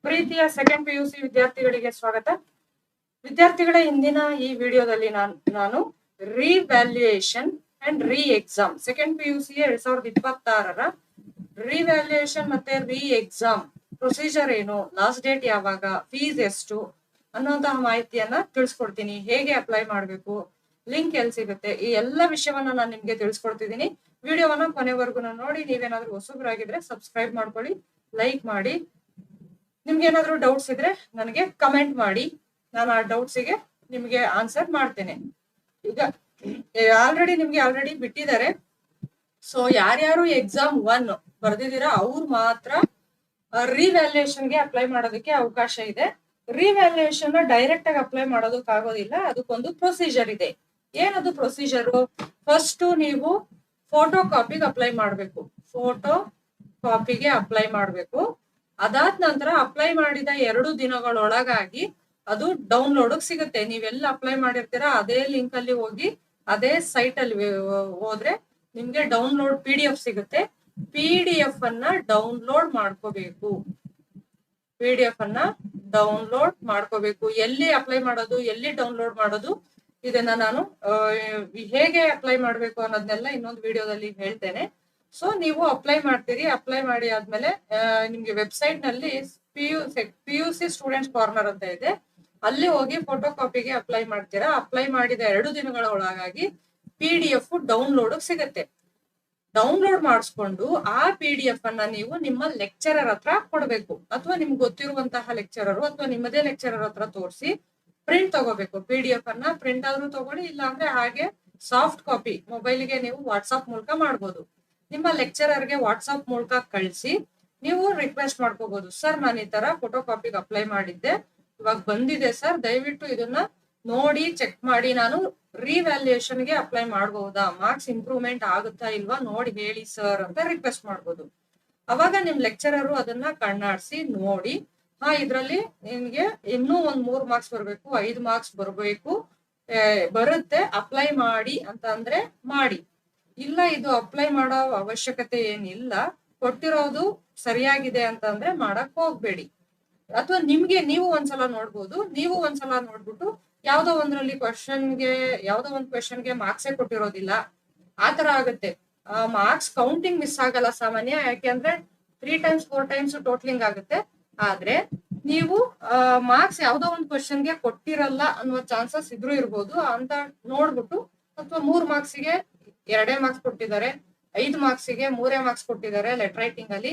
ಪ್ರೀತಿಯ second PUC ವಿದ್ಯಾರ್ಥಿಗಳಿಗೆ ಸ್ವಾಗತ. ವಿದ್ಯಾರ್ಥಿಗಳ ಇಂದಿನ ಈ ವಿಡಿಯೋದಲ್ಲಿ ನಾನು ರಿವ್ಯಾಲ್ಯೂಯೇಷನ್ ಅಂಡ್ ರೀ ಎಕ್ಸಾಮ್ ಸೆಕೆಂಡ್ PUC 2026ರ ರಿವ್ಯಾಲ್ಯೂಯೇಷನ್ ಮತ್ತೆ ರೀ ಎಕ್ಸಾಮ್ ಪ್ರೊಸೀಜರ್ ಏನು, ಲಾಸ್ಟ್ ಡೇಟ್ ಯಾವಾಗ, ಫೀಸ್ ಎಷ್ಟು ಅನ್ನುವಂತಹ ಮಾಹಿತಿಯನ್ನ ತಿಳಿಸ್ಕೊಡ್ತೀನಿ. ಹೇಗೆ ಅಪ್ಲೈ ಮಾಡಬೇಕು, ಲಿಂಕ್ ಎಲ್ಲಿ ಸಿಗುತ್ತೆ, ಈ ಎಲ್ಲ ವಿಷಯವನ್ನ ನಾನು ನಿಮ್ಗೆ ತಿಳಿಸ್ಕೊಡ್ತಿದ್ದೀನಿ. ವಿಡಿಯೋವನ್ನ ಕೊನೆವರೆಗೂ ನೋಡಿ. ನೀವೇನಾದ್ರೂ ಹೊಸಬರಾಗಿದ್ರೆ ಸಬ್ಸ್ಕ್ರೈಬ್ ಮಾಡ್ಕೊಳ್ಳಿ, ಲೈಕ್ ಮಾಡಿ. ನಿಮ್ಗೆ ಏನಾದ್ರು ಡೌಟ್ಸ್ ಇದ್ರೆ ನನಗೆ ಕಮೆಂಟ್ ಮಾಡಿ, ನಾನು ಆ ಡೌಟ್ಸಿಗೆ ನಿಮ್ಗೆ ಆನ್ಸರ್ ಮಾಡ್ತೇನೆ. ಈಗ ಆಲ್ರೆಡಿ ಬಿಟ್ಟಿದ್ದಾರೆ. ಸೊ ಯಾರ್ಯಾರು ಎಕ್ಸಾಮ್ 1 ಬರ್ದಿದ್ದೀರಾ ಅವ್ರು ಮಾತ್ರ ರಿವ್ಯಾಲ್ಯೂಯೇಷನ್ಗೆ ಅಪ್ಲೈ ಮಾಡೋದಕ್ಕೆ ಅವಕಾಶ ಇದೆ. ರಿವ್ಯಾಲ್ಯೂಯೇಷನ್ ಡೈರೆಕ್ಟ್ ಆಗಿ ಅಪ್ಲೈ ಮಾಡೋದಕ್ಕಾಗೋದಿಲ್ಲ, ಅದಕ್ಕೊಂದು ಪ್ರೊಸೀಜರ್ ಇದೆ. ಏನದು ಪ್ರೊಸೀಜರ್? ಫಸ್ಟ್ ನೀವು ಫೋಟೋ ಕಾಪಿಗೆ ಅಪ್ಲೈ ಮಾಡಬೇಕು. ಫೋಟೋ ಕಾಪಿಗೆ ಅಪ್ಲೈ ಮಾಡಬೇಕು. ಅದಾದ ನಂತರ ಅಪ್ಲೈ ಮಾಡಿದ 2 ದಿನಗಳೊಳಗಾಗಿ ಅದು ಡೌನ್ಲೋಡ್ ಸಿಗುತ್ತೆ. ನೀವೆಲ್ಲ ಅಪ್ಲೈ ಮಾಡಿರ್ತೀರಾ ಅದೇ ಲಿಂಕ್ ಅಲ್ಲಿ ಹೋಗಿ, ಅದೇ ಸೈಟ್ ಅಲ್ಲಿ ಹೋದ್ರೆ ನಿಮ್ಗೆ ಡೌನ್ಲೋಡ್ PDF ಸಿಗುತ್ತೆ. PDF ಅನ್ನ ಡೌನ್ಲೋಡ್ ಮಾಡ್ಕೋಬೇಕು. PDF ಅನ್ನ ಡೌನ್ಲೋಡ್ ಮಾಡ್ಕೋಬೇಕು. ಎಲ್ಲಿ ಅಪ್ಲೈ ಮಾಡೋದು, ಎಲ್ಲಿ ಡೌನ್ಲೋಡ್ ಮಾಡೋದು, ಇದನ್ನ ನಾನು ಹೇಗೆ ಅಪ್ಲೈ ಮಾಡ್ಬೇಕು ಅನ್ನೋದನ್ನೆಲ್ಲ ಇನ್ನೊಂದು ವಿಡಿಯೋದಲ್ಲಿ ಹೇಳ್ತೇನೆ. ಸೊ ನೀವು ಅಪ್ಲೈ ಮಾಡ್ತೀರಿ. ಅಪ್ಲೈ ಮಾಡಿ ಆದ್ಮೇಲೆ ನಿಮ್ಗೆ ವೆಬ್ಸೈಟ್ ನಲ್ಲಿ PUC ಸ್ಟೂಡೆಂಟ್ಸ್ ಕಾರ್ನರ್ ಅಂತ ಇದೆ, ಅಲ್ಲಿ ಹೋಗಿ ಫೋಟೋ ಕಾಪಿಗೆ ಅಪ್ಲೈ ಮಾಡ್ತೀರಾ. ಅಪ್ಲೈ ಮಾಡಿದ 2 ದಿನಗಳ ಒಳಗಾಗಿ PDF ಡೌನ್ಲೋಡ್ ಸಿಗುತ್ತೆ. ಡೌನ್ಲೋಡ್ ಮಾಡಿಸ್ಕೊಂಡು ಆ PDF ಅನ್ನ ನೀವು ನಿಮ್ಮ ಲೆಕ್ಚರರ್ ಹತ್ರ ಕೊಡ್ಬೇಕು, ಅಥವಾ ನಿಮ್ಗೆ ಗೊತ್ತಿರುವಂತಹ ಲೆಕ್ಚರರ್ ಅಥವಾ ನಿಮ್ಮದೇ ಲೆಕ್ಚರರ್ ಹತ್ರ ತೋರಿಸಿ ಪ್ರಿಂಟ್ ತಗೋಬೇಕು. PDF ಅನ್ನ ಪ್ರಿಂಟ್ ಆದ್ರೂ ತಗೊಳ್ಳಿ, ಇಲ್ಲಾಂದ್ರೆ ಹಾಗೆ ಸಾಫ್ಟ್ ಕಾಪಿ ಮೊಬೈಲ್ಗೆ ನೀವು ವಾಟ್ಸ್ಆಪ್ ಮೂಲಕ ಮಾಡ್ಬೋದು. ನಿಮ್ಮ ಲೆಕ್ಚರರ್ಗೆ ವಾಟ್ಸ್ಆಪ್ ಮೂಲಕ ಕಳಿಸಿ ನೀವು ರಿಕ್ವೆಸ್ಟ್ ಮಾಡ್ಕೋಬಹುದು. ಸರ್, ನಾನು ಈ ತರ ಫೋಟೋ ಕಾಪಿಗೆ ಅಪ್ಲೈ ಮಾಡಿದ್ದೆ, ಇವಾಗ ಬಂದಿದೆ ಸರ್, ದಯವಿಟ್ಟು ಇದನ್ನ ನೋಡಿ ಚೆಕ್ ಮಾಡಿ ನಾನು ರಿವ್ಯಾಲ್ಯೂಯೇಷನ್ಗೆ ಅಪ್ಲೈ ಮಾಡಬಹುದಾ, ಮಾರ್ಕ್ಸ್ ಇಂಪ್ರೂವ್ಮೆಂಟ್ ಆಗುತ್ತಾ ಇಲ್ವಾ ನೋಡಿ ಹೇಳಿ ಸರ್ ಅಂತ ರಿಕ್ವೆಸ್ಟ್ ಮಾಡ್ಬೋದು. ಅವಾಗ ನಿಮ್ ಲೆಕ್ಚರರು ಅದನ್ನ ಕಣ್ಣಾಡಿಸಿ ನೋಡಿ, ಇದ್ರಲ್ಲಿ ನಿಮ್ಗೆ ಇನ್ನೂ 3 ಮಾರ್ಕ್ಸ್ ಬರ್ಬೇಕು, 5 ಮಾರ್ಕ್ಸ್ ಬರ್ಬೇಕು, ಬರುತ್ತೆ, ಅಪ್ಲೈ ಮಾಡಿ ಅಂತ ಅಂದ್ರೆ ಮಾಡಿ. ಇಲ್ಲ, ಇದು ಅಪ್ಲೈ ಮಾಡೋ ಅವಶ್ಯಕತೆ ಏನಿಲ್ಲ, ಕೊಟ್ಟಿರೋದು ಸರಿಯಾಗಿದೆ ಅಂತ ಅಂದ್ರೆ ಮಾಡಕ್ ಹೋಗ್ಬೇಡಿ. ಅಥವಾ ನಿಮ್ಗೆ ನೀವು ಒಂದ್ಸಲ ನೋಡ್ಬೋದು. ನೀವು ಒಂದ್ಸಲ ನೋಡ್ಬಿಟ್ಟು ಯಾವ್ದೋ ಒಂದು ಕ್ವೆಶನ್ಗೆ ಮಾರ್ಕ್ಸೇ ಕೊಟ್ಟಿರೋದಿಲ್ಲ, ಆತರ ಆಗುತ್ತೆ. ಮಾರ್ಕ್ಸ್ ಕೌಂಟಿಂಗ್ ಮಿಸ್ ಆಗಲ್ಲ ಸಾಮಾನ್ಯ, ಯಾಕೆಂದ್ರೆ 3 times 4 times ಟೋಟ್ಲಿಂಗ್ ಆಗುತ್ತೆ. ಆದ್ರೆ ನೀವು ಮಾರ್ಕ್ಸ್ ಯಾವ್ದೋ ಒಂದು ಕ್ವೆಶನ್ಗೆ ಕೊಟ್ಟಿರಲ್ಲ ಅನ್ನುವ ಚಾನ್ಸಸ್ ಇದ್ರೂ ಇರ್ಬೋದು ಅಂತ ನೋಡ್ಬಿಟ್ಟು, ಅಥವಾ 3 ಮಾರ್ಕ್ಸಿಗೆ 2 ಮಾರ್ಕ್ಸ್ ಕೊಟ್ಟಿದ್ದಾರೆ, 5 ಮಾರ್ಕ್ಸಿಗೆ 3 ಮಾರ್ಕ್ಸ್ ಕೊಟ್ಟಿದ್ದಾರೆ ಲೆಟರ್ ರೈಟಿಂಗ್ ಅಲ್ಲಿ,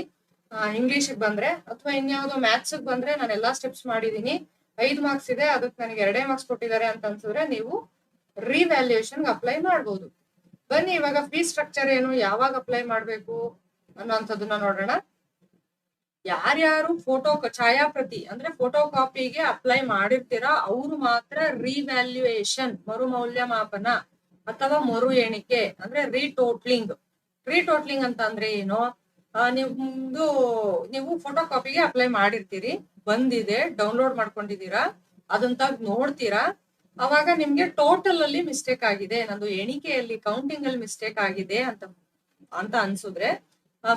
ಇಂಗ್ಲಿಷ್ ಬಂದ್ರೆ ಅಥವಾ ಇನ್ಯಾವುದೋ ಮ್ಯಾಥ್ಸ್ ಬಂದ್ರೆ ನಾನು ಎಲ್ಲಾ ಸ್ಟೆಪ್ಸ್ ಮಾಡಿದೀನಿ, 5 ಮಾರ್ಕ್ಸ್ ಇದೆ, ಅದಕ್ಕೆ ನನಗೆ 2 ಮಾರ್ಕ್ಸ್ ಕೊಟ್ಟಿದ್ದಾರೆ ಅಂತ ಅನ್ಸಿದ್ರೆ ನೀವು ರಿವ್ಯಾಲ್ಯೂಯೇಷನ್ ಅಪ್ಲೈ ಮಾಡ್ಬೋದು. ಬನ್ನಿ ಇವಾಗ ಫೀಸ್ ಸ್ಟ್ರಕ್ಚರ್ ಏನು, ಯಾವಾಗ ಅಪ್ಲೈ ಮಾಡ್ಬೇಕು ಅನ್ನೋಂಥದ್ದನ್ನ ನೋಡೋಣ. ಯಾರ್ಯಾರು ಛಾಯಾಪ್ರತಿ ಅಂದ್ರೆ ಫೋಟೋ ಕಾಪಿಗೆ ಅಪ್ಲೈ ಮಾಡಿರ್ತೀರಾ ಅವ್ರು ಮಾತ್ರ ರಿವ್ಯಾಲ್ಯೂಯೇಷನ್ ಮರುಮೌಲ್ಯಮಾಪನ ಅಥವಾ ಮರು ಎಣಿಕೆ ಅಂದ್ರೆ ರೀಟೋಟ್ಲಿಂಗ್ ಅಂತ ಅಂದ್ರೆ ಏನು? ನೀವು ಫೋಟೋ ಕಾಪಿಗೆ ಅಪ್ಲೈ ಮಾಡಿರ್ತೀರಿ, ಬಂದಿದೆ, ಡೌನ್ಲೋಡ್ ಮಾಡ್ಕೊಂಡಿದೀರಾ, ಅದನ್ನ ನೋಡ್ತೀರಾ. ಅವಾಗ ನಿಮ್ಗೆ ಟೋಟಲ್ ಅಲ್ಲಿ ಮಿಸ್ಟೇಕ್ ಆಗಿದೆ, ನಂದು ಎಣಿಕೆಯಲ್ಲಿ ಕೌಂಟಿಂಗ್ ಅಲ್ಲಿ ಮಿಸ್ಟೇಕ್ ಆಗಿದೆ ಅಂತ ಅನ್ಸಿದ್ರೆ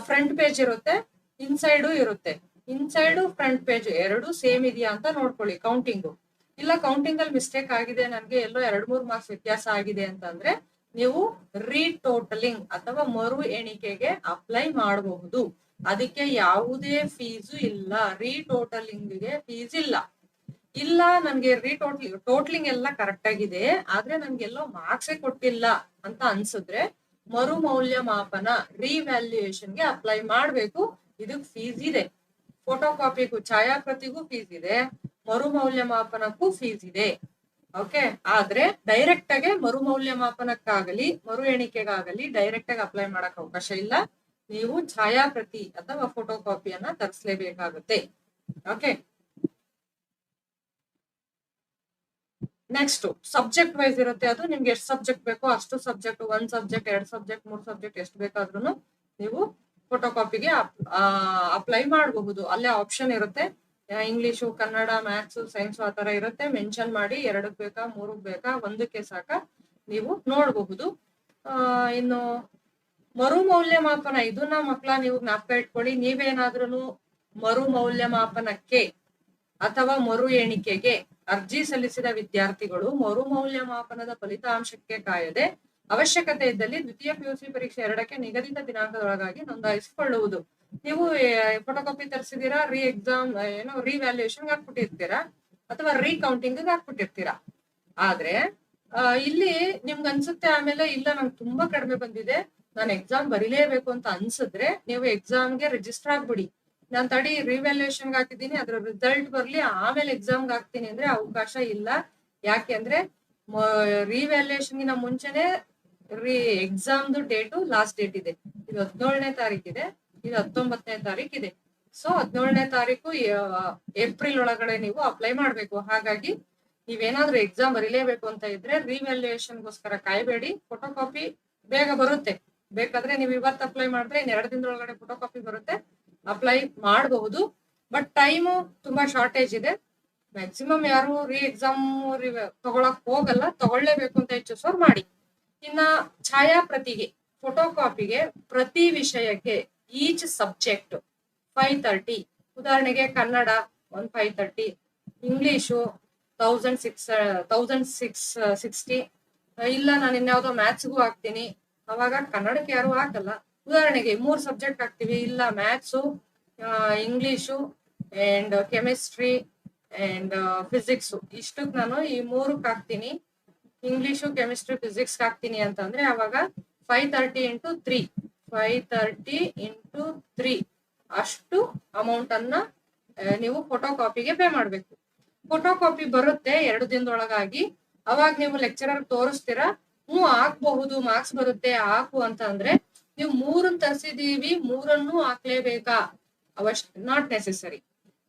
ಫ್ರಂಟ್ ಪೇಜ್ ಇರುತ್ತೆ, ಇನ್ಸೈಡು ಇರುತ್ತೆ. ಇನ್ಸೈಡು ಫ್ರಂಟ್ ಪೇಜ್ 2 ಸೇಮ್ ಇದೆಯಾ ಅಂತ ನೋಡ್ಕೊಳ್ಳಿ ಕೌಂಟಿಂಗು. ಇಲ್ಲ ಕೌಂಟಿಂಗ್ ಅಲ್ಲಿ ಮಿಸ್ಟೇಕ್ ಆಗಿದೆ, ನನ್ಗೆ ಎಲ್ಲೋ 2-3 ಮಾರ್ಕ್ಸ್ ವ್ಯತ್ಯಾಸ ಆಗಿದೆ ಅಂತಂದ್ರೆ ನೀವು ರೀಟೋಟಲಿಂಗ್ ಅಥವಾ ಮರು ಎಣಿಕೆಗೆ ಅಪ್ಲೈ ಮಾಡಬಹುದು. ಅದಕ್ಕೆ ಯಾವುದೇ ಫೀಸು ಇಲ್ಲ. ರೀಟೋಟಲಿಂಗ್ಗೆ ಫೀಸ್ ಇಲ್ಲ ನನ್ಗೆ ಟೋಟ್ಲಿಂಗ್ ಎಲ್ಲ ಕರೆಕ್ಟ್ ಆಗಿದೆ, ಆದ್ರೆ ನನ್ಗೆಲ್ಲೋ ಮಾರ್ಕ್ಸೇ ಕೊಟ್ಟಿಲ್ಲ ಅಂತ ಅನ್ಸಿದ್ರೆ ಮರು ಮೌಲ್ಯಮಾಪನ ರಿವ್ಯಾಲ್ಯೂಯೇಷನ್ಗೆ ಅಪ್ಲೈ ಮಾಡ್ಬೇಕು. ಇದಕ್ ಫೀಸ್ ಇದೆ. ಫೋಟೋ ಕಾಪಿಗೂ ಛಾಯಾಪ್ರತಿಗೂ ಫೀಸ್ ಇದೆ, ಮರು ಮೌಲ್ಯಮಾಪನಕ್ಕೂ ಫೀಸ್ ಇದೆ. ಓಕೆ, ಆದ್ರೆ ಡೈರೆಕ್ಟ್ ಆಗಿ ಮರು ಮೌಲ್ಯಮಾಪನಕ್ಕಾಗಲಿ ಮರು ಎಣಿಕೆಗಾಗಲಿ ಡೈರೆಕ್ಟ್ ಆಗಿ ಅಪ್ಲೈ ಮಾಡಕ್ ಅವಕಾಶ ಇಲ್ಲ. ನೀವು ಛಾಯಾಪ್ರತಿ ಅಥವಾ ಫೋಟೋ ಕಾಪಿಯನ್ನ ತರಿಸಲೇಬೇಕಾಗುತ್ತೆ. ಓಕೆ, ನೆಕ್ಸ್ಟ್ ಸಬ್ಜೆಕ್ಟ್ ವೈಸ್ ಇರುತ್ತೆ. ಅದು ನಿಮ್ಗೆ ಎಷ್ಟು ಸಬ್ಜೆಕ್ಟ್ ಬೇಕೋ ಅಷ್ಟು ಸಬ್ಜೆಕ್ಟ್, 1 ಸಬ್ಜೆಕ್ಟ್ 2 ಸಬ್ಜೆಕ್ಟ್ 3 ಸಬ್ಜೆಕ್ಟ್ ಎಷ್ಟು ಬೇಕಾದ್ರೂ ನೀವು ಫೋಟೋ ಕಾಪಿಗೆ ಅಪ್ಲೈ ಮಾಡಬಹುದು. ಅಲ್ಲೇ ಆಪ್ಷನ್ ಇರುತ್ತೆ, ಇಂಗ್ಲಿಷು, ಕನ್ನಡ, ಮ್ಯಾಥ್ಸ್, ಸೈನ್ಸ್ ಆ ತರ ಇರುತ್ತೆ. ಮೆನ್ಷನ್ ಮಾಡಿ 2ಕ್ಕೆ ಬೇಕಾ 3ಕ್ಕೆ ಬೇಕಾ 1ಕ್ಕೆ ಸಾಕ ನೀವು ನೋಡಬಹುದು. ಇನ್ನು ಮರು ಮೌಲ್ಯಮಾಪನ, ಇದನ್ನ ಮಕ್ಕಳ ನೀವು ಜ್ಞಾಪಕ ಇಟ್ಕೊಳ್ಳಿ. ನೀವೇನಾದ್ರೂ ಮರು ಮೌಲ್ಯಮಾಪನಕ್ಕೆ ಅಥವಾ ಮರು ಎಣಿಕೆಗೆ ಅರ್ಜಿ ಸಲ್ಲಿಸಿದ ವಿದ್ಯಾರ್ಥಿಗಳು ಮರು ಮೌಲ್ಯಮಾಪನದ ಫಲಿತಾಂಶಕ್ಕೆ ಕಾಯದೆ ಅವಶ್ಯಕತೆ ಇದ್ದಲ್ಲಿ ದ್ವಿತೀಯ ಪಿಯುಸಿ ಪರೀಕ್ಷೆ 2ಕ್ಕೆ ನಿಗದಿತ ದಿನಾಂಕದೊಳಗಾಗಿ ನೋಂದಾಯಿಸಿಕೊಳ್ಳುವುದು. ನೀವು ಫೋಟೋಕಾಪಿ ತರಿಸಿದೀರಾ, ರೀ ಎಕ್ಸಾಮ್ ಏನೋ ರಿವ್ಯಾಲ್ಯೂಯೇಷನ್ ಹಾಕ್ಬಿಟ್ಟಿರ್ತೀರಾ ಅಥವಾ ರೀಕೌಂಟಿಂಗ್ ಹಾಕ್ಬಿಟ್ಟಿರ್ತೀರಾ. ಆದ್ರೆ ಇಲ್ಲಿ ನಿಮ್ಗೆ ಅನ್ಸುತ್ತೆ ಆಮೇಲೆ ಇಲ್ಲ ನಂಗೆ ತುಂಬಾ ಕಡಿಮೆ ಬಂದಿದೆ, ನಾನು ಎಕ್ಸಾಮ್ ಬರೀಲೇಬೇಕು ಅಂತ ಅನ್ಸಿದ್ರೆ ನೀವು ಎಕ್ಸಾಮ್ಗೆ ರಿಜಿಸ್ಟರ್ ಆಗ್ಬಿಡಿ. ನಾನ್ ತಡಿ ರಿವ್ಯಾಲ್ಯೂಯೇಷನ್ ಹಾಕಿದ್ದೀನಿ, ಅದ್ರ ರಿಸಲ್ಟ್ ಬರ್ಲಿ ಆಮೇಲೆ ಎಕ್ಸಾಮ್ಗೆ ಹಾಕ್ತೀನಿ ಅಂದ್ರೆ ಅವಕಾಶ ಇಲ್ಲ. ಯಾಕೆ ಅಂದ್ರೆ ರಿವ್ಯಾಲ್ಯೂಯೇಷನ್ಗಿನ ಮುಂಚೆನೆ ಎಕ್ಸಾಮ್ದು ಡೇಟು ಲಾಸ್ಟ್ ಡೇಟ್ ಇದೆ. ಇದು 17ನೇ ತಾರೀಕಿದೆ, ಇದು 19ನೇ ತಾರೀಕಿದೆ. ಸೊ 17ನೇ ತಾರೀಕು ಏಪ್ರಿಲ್ ಒಳಗಡೆ ನೀವು ಅಪ್ಲೈ ಮಾಡ್ಬೇಕು. ಹಾಗಾಗಿ ನೀವೇನಾದ್ರೂ ಎಕ್ಸಾಮ್ ಬರೀಲೇಬೇಕು ಅಂತ ಇದ್ರೆ ರಿವ್ಯಾಲ್ಯೂಯೇಷನ್ಗೋಸ್ಕರ ಕಾಯ್ಬೇಡಿ. ಫೋಟೋಕಾಪಿ ಬೇಗ ಬರುತ್ತೆ. ಬೇಕಾದ್ರೆ ನೀವು ಇವತ್ತು ಅಪ್ಲೈ ಮಾಡಿದ್ರೆ 2 ದಿನದೊಳಗಡೆ ಫೋಟೋಕಾಪಿ ಬರುತ್ತೆ, ಅಪ್ಲೈ ಮಾಡಬಹುದು. ಬಟ್ ಟೈಮು ತುಂಬಾ ಶಾರ್ಟೇಜ್ ಇದೆ. ಮ್ಯಾಕ್ಸಿಮಮ್ ಯಾರು ರೀ ಎಕ್ಸಾಮ್ ತಗೊಳಕ್ ಹೋಗಲ್ಲ, ತಗೊಳ್ಳೇಬೇಕು ಅಂತ ಹೆಚ್ಚಿಸೋರು ಮಾಡಿ. ಇನ್ನ ಛಾಯಾಪ್ರತಿಗೆ ಫೋಟೋಕಾಪಿಗೆ ಪ್ರತಿ ವಿಷಯಕ್ಕೆ ಈಚ್ ಸಬ್ಜೆಕ್ಟ್ 530. ಉದಾಹರಣೆಗೆ ಕನ್ನಡ 1530, ಇಂಗ್ಲಿಷು 1660. ಇಲ್ಲ ನಾನು ಇನ್ಯಾವುದೋ ಮ್ಯಾಥ್ಸ್ಗೂ ಹಾಕ್ತೀನಿ, ಅವಾಗ ಕನ್ನಡಕ್ಕೆ ಯಾರು ಹಾಕಲ್ಲ. ಉದಾಹರಣೆಗೆ 3 ಸಬ್ಜೆಕ್ಟ್ ಹಾಕ್ತಿವಿ, ಇಲ್ಲ maths, English and chemistry and physics, ಇಷ್ಟಕ್ಕೆ ನಾನು ಈ 3ಕ್ಕೆ ಹಾಕ್ತೀನಿ, ಇಂಗ್ಲಿಷು ಕೆಮಿಸ್ಟ್ರಿ ಫಿಸಿಕ್ಸ್ ಹಾಕ್ತೀನಿ ಅಂತಂದ್ರೆ ಅವಾಗ 530 × 3 530 × 3 ಅಷ್ಟು ಅಮೌಂಟ್ ಅನ್ನ ನೀವು ಫೋಟೋಕಾಪಿಗೆ ಪೇ ಮಾಡ್ಬೇಕು. ಫೋಟೋಕಾಪಿ ಬರುತ್ತೆ 2 ದಿನದೊಳಗಾಗಿ. ಅವಾಗ ನೀವು ಲೆಕ್ಚರರ್ ತೋರಿಸ್ತೀರಾ, ಹಾಕ್ಬಹುದು, ಮಾರ್ಕ್ಸ್ ಬರುತ್ತೆ ಹಾಕು ಅಂತ ಅಂದ್ರೆ ನೀವು 3 ತರಿಸಿದೀವಿ 3 ಹಾಕ್ಲೇಬೇಕಾ? Not necessary.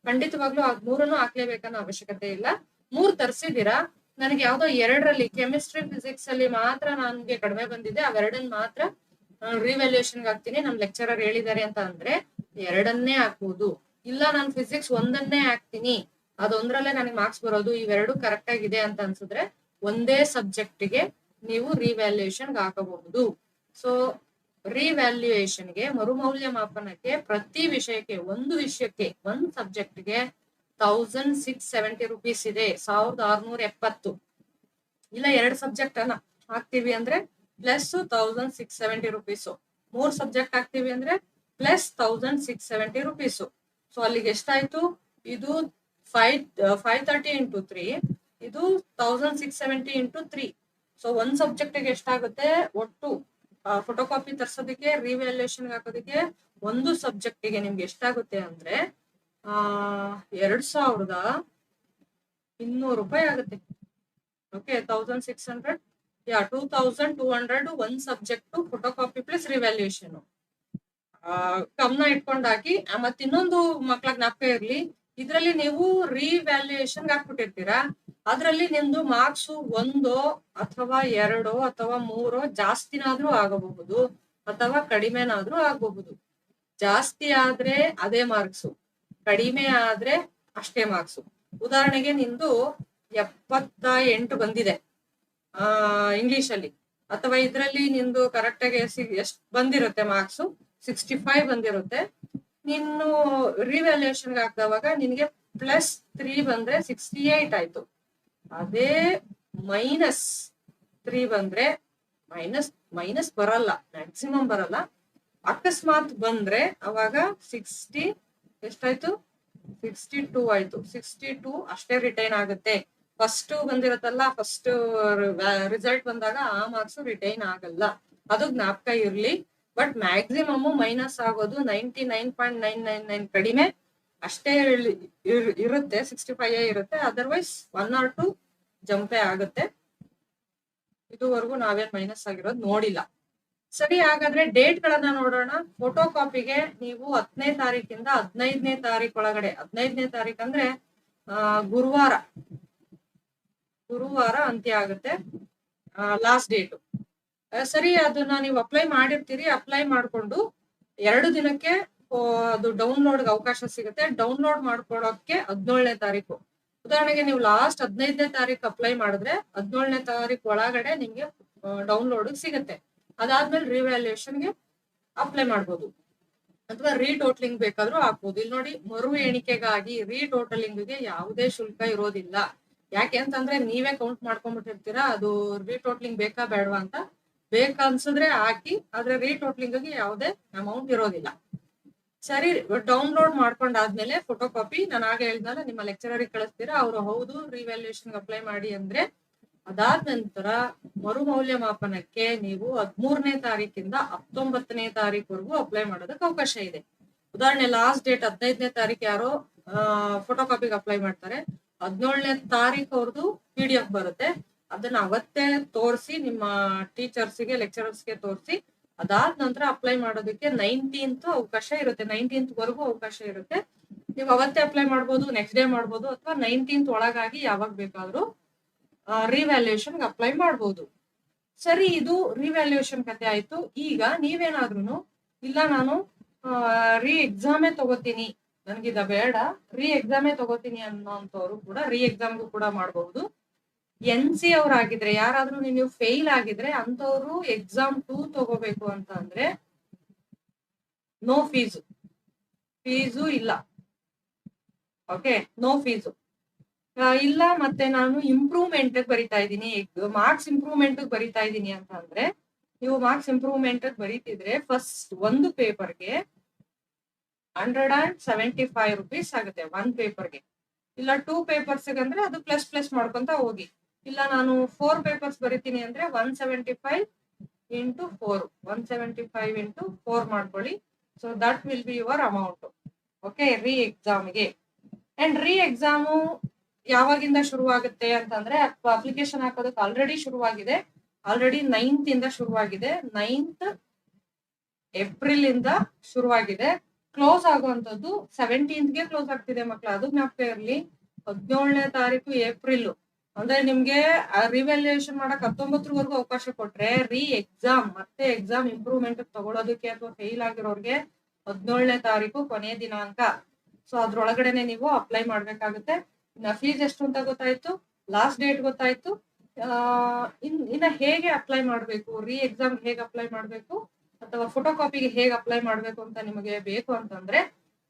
ಖಂಡಿತವಾಗ್ಲೂ 3 ಹಾಕ್ಲೇಬೇಕನ್ನೋ ಅವಶ್ಯಕತೆ ಇಲ್ಲ. 3 ತರಿಸಿದೀರಾ, ನನಗೆ ಯಾವ್ದೋ 2ರಲ್ಲಿ ಕೆಮಿಸ್ಟ್ರಿ ಫಿಸಿಕ್ಸ್ ಅಲ್ಲಿ ಮಾತ್ರ ನನ್ಗೆ ಕಡಿಮೆ ಬಂದಿದೆ, ಅವೆರಡನ್ನ ಮಾತ್ರ ರಿವ್ಯಾಲ್ಯೂಯೇಷನ್ ಹಾಕ್ತೀನಿ, ನಮ್ ಲೆಕ್ಚರರ್ ಹೇಳಿದ್ದಾರೆ ಅಂತ ಅಂದ್ರೆ 2ಅನ್ನೇ ಹಾಕ್ಬಹುದು. ಇಲ್ಲ ನಾನು ಫಿಸಿಕ್ಸ್ 1ಅನ್ನೇ ಹಾಕ್ತೀನಿ, ಅದೊಂದ್ರಲ್ಲೇ ನನಗೆ ಮಾರ್ಕ್ಸ್ ಬರೋದು, ಇವೆರಡು ಕರೆಕ್ಟ್ ಆಗಿದೆ ಅಂತ ಅನ್ಸಿದ್ರೆ ಒಂದೇ ಸಬ್ಜೆಕ್ಟ್ಗೆ ನೀವು ರಿವ್ಯಾಲ್ಯೂಯೇಷನ್ ಹಾಕಬಹುದು. ಸೊ ರಿವ್ಯಾಲ್ಯೂಯೇಷನ್ಗೆ ಮರುಮೌಲ್ಯಮಾಪನಕ್ಕೆ ಪ್ರತಿ ವಿಷಯಕ್ಕೆ ಒಂದು ಸಬ್ಜೆಕ್ಟ್ಗೆ 1670 rupees ಇದೆ, 1670. ಇಲ್ಲ 2 ಸಬ್ಜೆಕ್ಟ್ ಅನ್ನ ಹಾಕ್ತಿವಿ ಅಂದ್ರೆ ಪ್ಲಸ್ 1670 rupees. 3 ಸಬ್ಜೆಕ್ಟ್ ಹಾಕ್ತಿವಿ ಅಂದ್ರೆ ಪ್ಲಸ್ 1670 rupees. ಸೊ ಅಲ್ಲಿಗೆ ಎಷ್ಟಾಯ್ತು? ಇದು 530 × 3, ಇದು 1670 × 3. ಸೊ 1 ಸಬ್ಜೆಕ್ಟ್ಗೆ ಎಷ್ಟಾಗುತ್ತೆ? ಒಟ್ಟು ಫೋಟೋಕಾಪಿ ತರ್ಸೋದಕ್ಕೆ ರಿವ್ಯಾಲ್ಯೂಯೇಷನ್ ಹಾಕೋದಕ್ಕೆ ಒಂದು ಸಬ್ಜೆಕ್ಟಿಗೆ ನಿಮ್ಗೆ ಎಷ್ಟಾಗುತ್ತೆ ಅಂದ್ರೆ 2200 ರೂಪಾಯಿ ಆಗುತ್ತೆ. Okay, 1600, 2200 1 subject photocopy plus revaluation. ಗಮನ ಇಟ್ಕೊಂಡು ಹಾಕಿ. ಮತ್ತೆ ಇನ್ನೊಂದು ಮಕ್ಳ ಜ್ಞಾಪಕ ಇರ್ಲಿ, ಇದ್ರಲ್ಲಿ ನೀವು ರಿವ್ಯಾಲ್ಯೂಯೇಷನ್ ಹಾಕ್ಬಿಟ್ಟಿರ್ತೀರಾ, ಅದ್ರಲ್ಲಿ ನಿಮ್ದು ಮಾರ್ಕ್ಸ್ 1 ಅಥವಾ 2 ಅಥವಾ 3 ಜಾಸ್ತಿನಾದ್ರೂ ಆಗಬಹುದು ಅಥವಾ ಕಡಿಮೆನಾದ್ರೂ ಆಗಬಹುದು. ಜಾಸ್ತಿ ಆದ್ರೆ ಅದೇ ಮಾರ್ಕ್ಸು, ಕಡಿಮೆ ಆದ್ರೆ ಅಷ್ಟೇ ಮಾರ್ಕ್ಸು. ಉದಾಹರಣೆಗೆ ನಿಂದು 78 ಬಂದಿದೆ ಇಂಗ್ಲಿಷ್ ಅಲ್ಲಿ, ಅಥವಾ ಇದ್ರಲ್ಲಿ ನಿಂದು ಕರೆಕ್ಟ್ ಆಗಿ ಎಷ್ಟು ಬಂದಿರುತ್ತೆ ಮಾರ್ಕ್ಸು? 65 ಬಂದಿರುತ್ತೆ. ನೀನು ರಿವ್ಯಾಲ್ಯೂಯೇಷನ್ ಹಾಕಿದವಾಗ ನಿನ್ಗೆ +3 ಬಂದ್ರೆ 68 ಆಯ್ತು. ಅದೇ -3 ಬಂದ್ರೆ ಮೈನಸ್ ಬರಲ್ಲ, ಮ್ಯಾಕ್ಸಿಮಮ್ ಬರಲ್ಲ. ಅಕಸ್ಮಾತ್ ಬಂದ್ರೆ ಅವಾಗ 60 ಎಷ್ಟಾಯ್ತು? 62 ಆಯ್ತು. 62 ಅಷ್ಟೇ ರಿಟೈನ್ ಆಗುತ್ತೆ. ಫಸ್ಟ್ ಬಂದಿರತ್ತಲ್ಲ, ಫಸ್ಟ್ ರಿಸಲ್ಟ್ ಬಂದಾಗ ಆ ಮಾರ್ಕ್ಸ್ ರಿಟೈನ್ ಆಗಲ್ಲ, ಅದು ಜ್ಞಾಪಕ ಇರ್ಲಿ. ಬಟ್ ಮ್ಯಾಕ್ಸಿಮಮ್ ಮೈನಸ್ ಆಗೋದು 99.999 ಕಡಿಮೆ ಅಷ್ಟೇ ಇರುತ್ತೆ, 65 ಇರುತ್ತೆ. ಅದರ್ವೈಸ್ 1 or 2 ಜಂಪೇ ಆಗುತ್ತೆ. ಇದುವರೆಗೂ ನಾವೇನ್ ಮೈನಸ್ ಆಗಿರೋದು ನೋಡಿಲ್ಲ. ಸರಿ, ಹಾಗಾದ್ರೆ ಡೇಟ್ ಗಳನ್ನ ನೋಡೋಣ. ಫೋಟೋಕಾಪಿಗೆ ನೀವು 10ನೇ ತಾರೀಕಿಂದ 15ನೇ ತಾರೀಕು ಒಳಗಡೆ, 15ನೇ ತಾರೀಕು ಅಂದ್ರೆ ಗುರುವಾರ ಅಂತ್ಯ ಆಗುತ್ತೆ ಲಾಸ್ಟ್ ಡೇಟು. ಸರಿ, ಅದನ್ನ ನೀವು ಅಪ್ಲೈ ಮಾಡಿರ್ತೀರಿ. ಅಪ್ಲೈ ಮಾಡ್ಕೊಂಡು 2 ದಿನಕ್ಕೆ ಅದು ಡೌನ್ಲೋಡ್ಗೆ ಅವಕಾಶ ಸಿಗುತ್ತೆ. ಡೌನ್ಲೋಡ್ ಮಾಡ್ಕೊಳ್ಳೋಕೆ 17ನೇ ತಾರೀಕು. ಉದಾಹರಣೆಗೆ ನೀವು ಲಾಸ್ಟ್ 15ನೇ ತಾರೀಕು ಅಪ್ಲೈ ಮಾಡಿದ್ರೆ 17ನೇ ತಾರೀಕು ಒಳಗಡೆ ನಿಮ್ಗೆ ಡೌನ್ಲೋಡ್ ಸಿಗುತ್ತೆ. ಅದಾದ್ಮೇಲೆ ರಿವ್ಯಾಲ್ಯೂಯೇಷನ್ಗೆ ಅಪ್ಲೈ ಮಾಡ್ಬೋದು. ಅಥವಾ ರೀಟೋಟ್ಲಿಂಗ್ ಬೇಕಾದ್ರೂ ಹಾಕ್ಬೋದು. ಇಲ್ಲಿ ನೋಡಿ, ಮರು ಎಣಿಕೆಗಾಗಿ ರೀಟೋಟಲಿಂಗ್ಗೆ ಯಾವುದೇ ಶುಲ್ಕ ಇರೋದಿಲ್ಲ. ಯಾಕೆ ಅಂತಂದ್ರೆ ನೀವೇ ಕೌಂಟ್ ಮಾಡ್ಕೊಂಡ್ಬಿಟ್ಟಿರ್ತೀರಾ, ಅದು ರೀಟೋಟ್ಲಿಂಗ್ ಬೇಕಾ ಬೇಡವಾ ಅಂತ. ಬೇಕನ್ಸಿದ್ರೆ ಹಾಕಿ, ಆದ್ರೆ ರೀಟೋಟ್ಲಿಂಗ್ಗೆ ಯಾವುದೇ ಅಮೌಂಟ್ ಇರೋದಿಲ್ಲ. ಸರಿ, ಡೌನ್ಲೋಡ್ ಮಾಡ್ಕೊಂಡಾದ್ಮೇಲೆ ಫೋಟೋ ಕಾಪಿ ನಾನು ಆಗ ಹೇಳಿದ್ನಲ್ಲ, ನಿಮ್ಮ ಲೆಕ್ಚರರಿಗೆ ಕಳಿಸ್ತೀರಾ, ಅವರು ಹೌದು ರಿವ್ಯಾಲ್ಯೂಯೇಷನ್ ಅಪ್ಲೈ ಮಾಡಿ ಅಂದ್ರೆ ಅದಾದ ನಂತರ ಮರು ಮೌಲ್ಯಮಾಪನಕ್ಕೆ ನೀವು 13ನೇ ತಾರೀಕಿಂದ 19ನೇ ತಾರೀಕುವರೆಗೂ ಅಪ್ಲೈ ಮಾಡೋದಕ್ಕೆ ಅವಕಾಶ ಇದೆ. ಉದಾಹರಣೆ, ಲಾಸ್ಟ್ ಡೇಟ್ 15ನೇ ತಾರೀಕು ಯಾರೋ ಫೋಟೋ ಕಾಪಿಗೆ ಅಪ್ಲೈ ಮಾಡ್ತಾರೆ, 17ನೇ ತಾರೀಕು ಅವ್ರದ್ದು PDF ಬರುತ್ತೆ. ಅದನ್ನ ಅವತ್ತೇ ತೋರಿಸಿ ನಿಮ್ಮ ಟೀಚರ್ಸ್ಗೆ ಲೆಕ್ಚರರ್ಸ್ಗೆ ತೋರಿಸಿ, ಅದಾದ ನಂತರ ಅಪ್ಲೈ ಮಾಡೋದಕ್ಕೆ 19th ಅವಕಾಶ ಇರುತ್ತೆ. 19th ವರೆಗೂ ಅವಕಾಶ ಇರುತ್ತೆ. ನೀವು ಅವತ್ತೇ ಅಪ್ಲೈ ಮಾಡ್ಬೋದು, ನೆಕ್ಸ್ಟ್ ಡೇ ಮಾಡ್ಬೋದು, ಅಥವಾ 19th ಒಳಗಾಗಿ ಯಾವಾಗ ಬೇಕಾದ್ರೂ ರಿವ್ಯಾಲ್ಯೂಯೇಷನ್ ಅಪ್ಲೈ ಮಾಡ್ಬೋದು. ಸರಿ, ಇದು ರಿವ್ಯಾಲ್ಯೂಯೇಷನ್ ಕತೆ ಆಯ್ತು. ಈಗ ನೀವೇನಾದ್ರೂ ಇಲ್ಲ ನಾನು ರೀ ಎಕ್ಸಾಮೇ ತಗೋತೀನಿ, ನನ್ಗಿದ ಬೇಡ, ರೀ ಎಕ್ಸಾಮೇ ತಗೋತೀನಿ ಅನ್ನೋಂಥವ್ರು ಕೂಡ ರೀ ಎಕ್ಸಾಮ್ಗೂ ಕೂಡ ಮಾಡಬಹುದು. NC ಅವ್ರಾಗಿದ್ರೆ, ಯಾರಾದ್ರೂ ನೀವು ಫೇಲ್ ಆಗಿದ್ರೆ ಅಂತವ್ರು ಎಕ್ಸಾಮ್ 2 ತಗೋಬೇಕು ಅಂತ ಅಂದ್ರೆ ನೋ ಫೀಸು ಇಲ್ಲ. ಓಕೆ, ನೋ ಫೀಸು ಇಲ್ಲ. ಮತ್ತೆ ನಾನು ಇಂಪ್ರೂವ್ಮೆಂಟ್ ಬರಿತಾ ಇದ್ದೀನಿ, ಮಾರ್ಕ್ಸ್ ಇಂಪ್ರೂವ್ಮೆಂಟ್ ಬರಿತಾ ಇದ್ದೀನಿ ಅಂತ ಅಂದ್ರೆ, ನೀವು ಮಾರ್ಕ್ಸ್ ಇಂಪ್ರೂವ್ಮೆಂಟ್ ಬರೀತಿದ್ರೆ ಫಸ್ಟ್ ಒಂದು ಪೇಪರ್ಗೆ 175 rupees ಆಗುತ್ತೆ, 1 ಪೇಪರ್ಗೆ. ಇಲ್ಲ 2 ಪೇಪರ್ಸ್ ಅಂದ್ರೆ ಅದು ಪ್ಲಸ್ ಮಾಡ್ಕೊಂತ ಹೋಗಿ. ಇಲ್ಲ ನಾನು 4 ಪೇಪರ್ಸ್ ಬರಿತೀನಿ ಅಂದ್ರೆ 175 into 4, 175 into 4 ಮಾಡ್ಕೊಳ್ಳಿ. So that will be your amount. Okay, ರೀ ಎಕ್ಸಾಮ್ಗೆ. ಅಂಡ್ ರೀ ಎಕ್ಸಾಮು ಯಾವಾಗಿಂದ ಶುರುವಾಗುತ್ತೆ ಅಂತಂದ್ರೆ, ಅಪ್ಲಿಕೇಶನ್ ಹಾಕೋದಕ್ಕೆ ಆಲ್ರೆಡಿ ಶುರುವಾಗಿದೆ. ಆಲ್ರೆಡಿ 9th ಇಂದ ಶುರುವಾಗಿದೆ, 9th ಏಪ್ರಿಲ್ ಇಂದ ಶುರುವಾಗಿದೆ. ಕ್ಲೋಸ್ ಆಗುವಂತದ್ದು 17th ಗೆ ಕ್ಲೋಸ್ ಆಗ್ತಿದೆ ಮಕ್ಳು, ಅದು ಜ್ಞಾಪಕ ಇರ್ಲಿ. 17ನೇ ತಾರೀಕು ಏಪ್ರಿಲ್ ಅಂದ್ರೆ ನಿಮ್ಗೆ ರಿವ್ಯಾಲ್ಯೂಯೇಷನ್ ಮಾಡಕ್ 19ವರೆಗೂ ಅವಕಾಶ ಕೊಟ್ರೆ, ರೀ ಎಕ್ಸಾಮ್ ಮತ್ತೆ ಎಕ್ಸಾಮ್ ಇಂಪ್ರೂವ್ಮೆಂಟ್ ತಗೊಳೋದಕ್ಕೆ ಅಥವಾ ಫೇಲ್ ಆಗಿರೋರ್ಗೆ 17ನೇ ತಾರೀಕು ಕೊನೆಯ ದಿನಾಂಕ. ಸೊ ಅದ್ರೊಳಗಡೆನೆ ನೀವು ಅಪ್ಲೈ ಮಾಡ್ಬೇಕಾಗುತ್ತೆ. ಫೀಸ್ ಎಷ್ಟು ಅಂತ ಗೊತ್ತಾಯ್ತು, ಲಾಸ್ಟ್ ಡೇಟ್ ಗೊತ್ತಾಯ್ತು. ಇನ್ನ ಹೇಗೆ ಅಪ್ಲೈ ಮಾಡ್ಬೇಕು, ರೀ ಎಕ್ಸಾಮ್ ಹೇಗೆ ಅಪ್ಲೈ ಮಾಡ್ಬೇಕು ಅಥವಾ ಫೋಟೋ ಕಾಪಿಗೆ ಹೇಗೆ ಅಪ್ಲೈ ಮಾಡ್ಬೇಕು ಅಂತ ನಿಮಗೆ ಬೇಕು ಅಂತಂದ್ರೆ,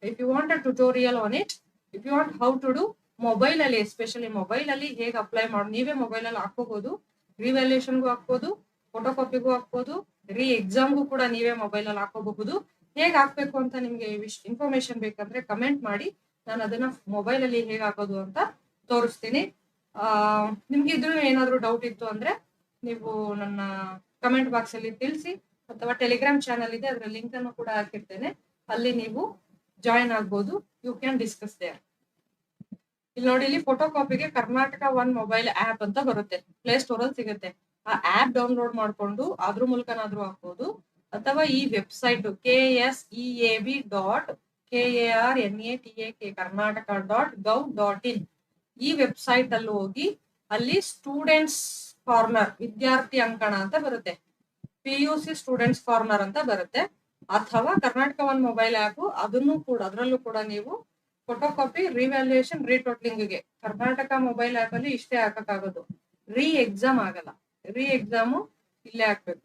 if you want a tutorial on it, if you want how to do mobile ಅಲ್ಲಿ, ಎಸ್ಪೆಷಲಿ ಮೊಬೈಲ್ ಅಲ್ಲಿ ಹೇಗೆ ಅಪ್ಲೈ ಮಾಡಿ, ನೀವೇ ಮೊಬೈಲ್ ಅಲ್ಲಿ ಹಾಕೋಬಹುದು, ರಿವ್ಯಾಲ್ಯೂಯೇಷನ್ಗೂ ಹಾಕ್ಬೋದು, ಫೋಟೋ ಕಾಪಿಗೂ ಹಾಕ್ಬೋದು, ರೀ ಎಕ್ಸಾಮ್ಗೂ ಕೂಡ ನೀವೇ ಮೊಬೈಲ್ ಅಲ್ಲಿ ಹಾಕೋಬಹುದು. ಹೇಗೆ ಹಾಕ್ಬೇಕು ಅಂತ ನಿಮ್ಗೆ ಇನ್ಫಾರ್ಮೇಶನ್ ಬೇಕಂದ್ರೆ ಕಮೆಂಟ್ ಮಾಡಿ, ನಾನು ಅದನ್ನ ಮೊಬೈಲ್ ಅಲ್ಲಿ ಹೇಗೆ ಹಾಕೋದು ಅಂತ ತೋರಿಸ್ತೀನಿ. ನಿಮ್ಗೆ ಇದ್ರೂ ಏನಾದ್ರು ಡೌಟ್ ಇತ್ತು ಅಂದ್ರೆ ನೀವು ನನ್ನ ಕಮೆಂಟ್ ಬಾಕ್ಸ್ ಅಲ್ಲಿ ತಿಳಿಸಿ, ಅಥವಾ ಟೆಲಿಗ್ರಾಮ್ ಚಾನಲ್ ಇದೆ, ಅದರ ಲಿಂಕ್ ಅನ್ನು ಕೂಡ ಹಾಕಿರ್ತೇನೆ, ಅಲ್ಲಿ ನೀವು ಜಾಯಿನ್ ಆಗ್ಬೋದು. You can discuss there. ಇಲ್ಲಿ ನೋಡಿ, ಇಲ್ಲಿ ಫೋಟೋ ಕಾಪಿಗೆ ಕರ್ನಾಟಕ 1 ಮೊಬೈಲ್ ಆಪ್ ಅಂತ ಬರುತ್ತೆ, ಪ್ಲೇ ಸ್ಟೋರ್ ಅಲ್ಲಿ ಸಿಗುತ್ತೆ. ಆ ಆಪ್ ಡೌನ್ಲೋಡ್ ಮಾಡ್ಕೊಂಡು ಅದ್ರ ಮೂಲಕನಾದ್ರೂ ಹಾಕ್ಬೋದು, ಅಥವಾ ಈ ವೆಬ್ಸೈಟ್ KSEAB.KARNATAK ಈ ವೆಬ್ಸೈಟ್ ಅಲ್ಲಿ ಹೋಗಿ ಅಲ್ಲಿ ಸ್ಟೂಡೆಂಟ್ಸ್ ಕಾರ್ನರ್, ವಿದ್ಯಾರ್ಥಿ ಅಂಕಣ ಅಂತ ಬರುತ್ತೆ, PUC ಸ್ಟೂಡೆಂಟ್ಸ್ ಕಾರ್ನರ್ ಅಂತ ಬರುತ್ತೆ, ಅಥವಾ ಕರ್ನಾಟಕ 1 ಮೊಬೈಲ್ ಆಪ್, ಅದನ್ನು ಕೂಡ ಅದರಲ್ಲೂ ಕೂಡ ನೀವು ಫೋಟೋ ಕಾಪಿ, ರಿವ್ಯಾಲ್ಯೂಯೇಷನ್, ರೀಟೋಟ್ಲಿಂಗ್ಗೆ ಕರ್ನಾಟಕ ಮೊಬೈಲ್ ಆಪ್ ಅಲ್ಲಿ ಇಷ್ಟೇ ಹಾಕಕ್ಕಾಗೋದು. ರೀ ಎಕ್ಸಾಮ್ ಆಗಲ್ಲ, ರೀ ಎಕ್ಸಾಮು ಇಲ್ಲೇ ಹಾಕ್ಬೇಕು.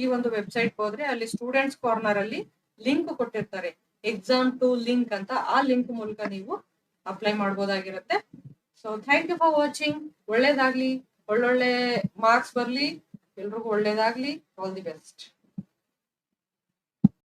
ಈ ಒಂದು ವೆಬ್ಸೈಟ್ ಹೋದ್ರೆ ಅಲ್ಲಿ ಸ್ಟೂಡೆಂಟ್ಸ್ ಕಾರ್ನರ್ ಅಲ್ಲಿ ಲಿಂಕ್ ಕೊಟ್ಟಿರ್ತಾರೆ, ಎಕ್ಸಾಮ್ ಟು ಲಿಂಕ್ ಅಂತ, ಆ ಲಿಂಕ್ ಮೂಲಕ ನೀವು ಅಪ್ಲೈ ಮಾಡ್ಬೋದಾಗಿರುತ್ತೆ. So thank you for watching. ಒಳ್ಳೇದಾಗ್ಲಿ, ಒಳ್ಳೊಳ್ಳೆ ಮಾರ್ಕ್ಸ್ ಬರ್ಲಿ, ಎಲ್ರಿಗೂ ಒಳ್ಳೇದಾಗ್ಲಿ. All the best.